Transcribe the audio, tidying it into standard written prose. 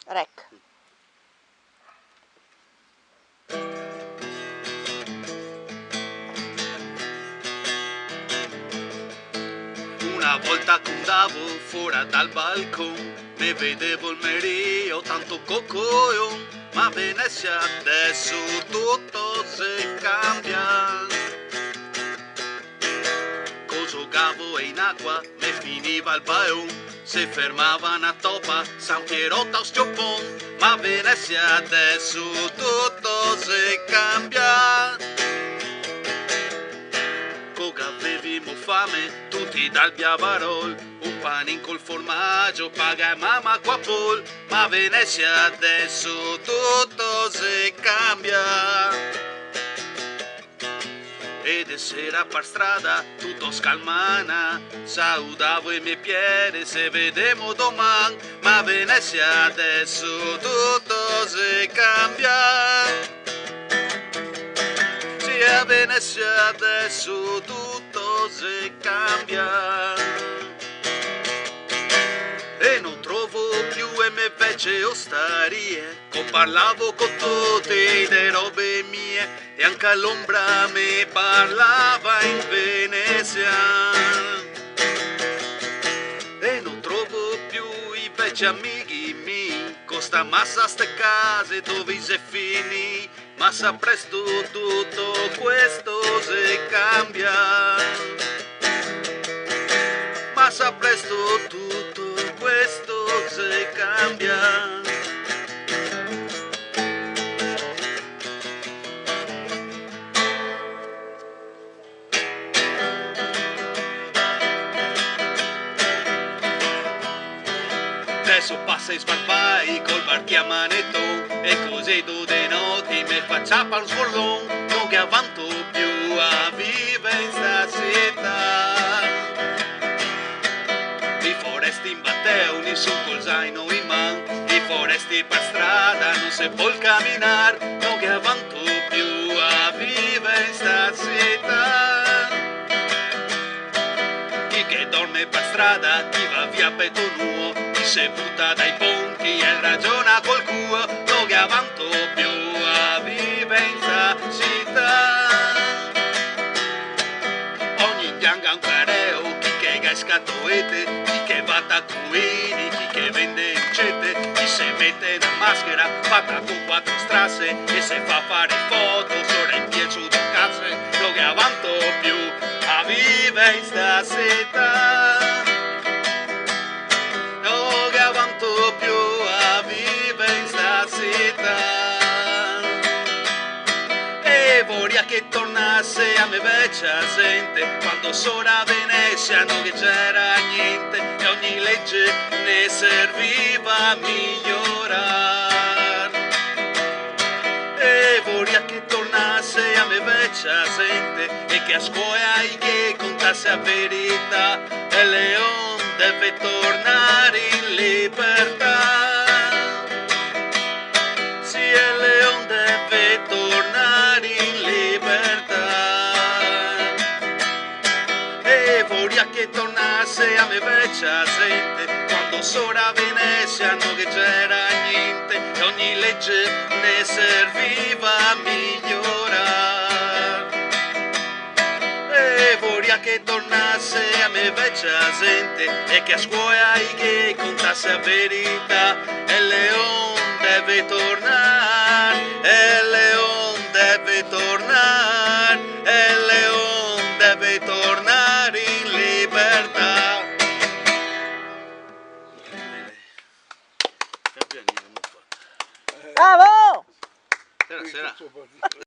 Rec. Una volta che andavo fuori dal balcone, ne vedevo il merio tanto cocoyon, ma Venezia adesso tutto si cambia. Giocavo in acqua, me finiva il baon, se fermavano a Topa, San Pierotto Ostiopon, ma Venezia adesso tutto si cambia. Coca avevamo fame, tutti dal Biavarol, un panin col formaggio, paga mamma qua pol, ma Venezia adesso tutto si cambia. Ed sera per strada tutto scalmana, salutavo i miei piedi se vedemo domani, ma Venezia adesso tutto si cambia. Sì, a Venezia adesso tutto si cambia. E non trovo più e me fece ostarie, parlavo con tutti le robe mie, e anche all'ombra mi parlava in Venezia. E non trovo più i vecchi amici miei, costa massa ste case dove si finì, ma sa presto tutto questo si cambia. Ma sa presto tutto questo si cambia. Adesso passa i sbarbai col barchi a manetto, e così di notti mi faccia per un sborlon, non che avanto più a vivere in sta città. I foresti in batteo, nessun col zaino in man, i foresti per strada non si può camminare, non che avanto più a vivere in sta città. Chi che dorme per strada, chi va via petto nuo, chi si butta dai ponti e ragiona col cuore, non che avanto più a vivere in sta città. Ogni gianga un careo, chi che gasca toete, chi che va a cuini, chi che vende incette, chi si mette una maschera fatta con 4 strasse e se fa fare foto sopra il piezzo di cazze, non che avanto più a vivere in sta città. Non che avanto più a vivere in sta città. E vorrei che tornasse a me vecchia gente, quando sono a Venezia non che c'era niente, e ogni legge ne serviva a migliorare. E vorrei che tornasse a me vecchia gente, e che a scuola che contasse la verità, e Leon deve tornare in libertà. Sì, e Leon deve tornare in libertà. E vorrei che tornasse a me vecchia gente, quando sono a Venezia non che c'era niente, e ogni legge ne serviva a migliorare. E vorrei che tornasse a me vecchia gente, e che a scuola che contasse la verità, e Leon deve tornare, e Leon deve tornare, e Leon deve tornare in libertà. Bravo! Sera, sera.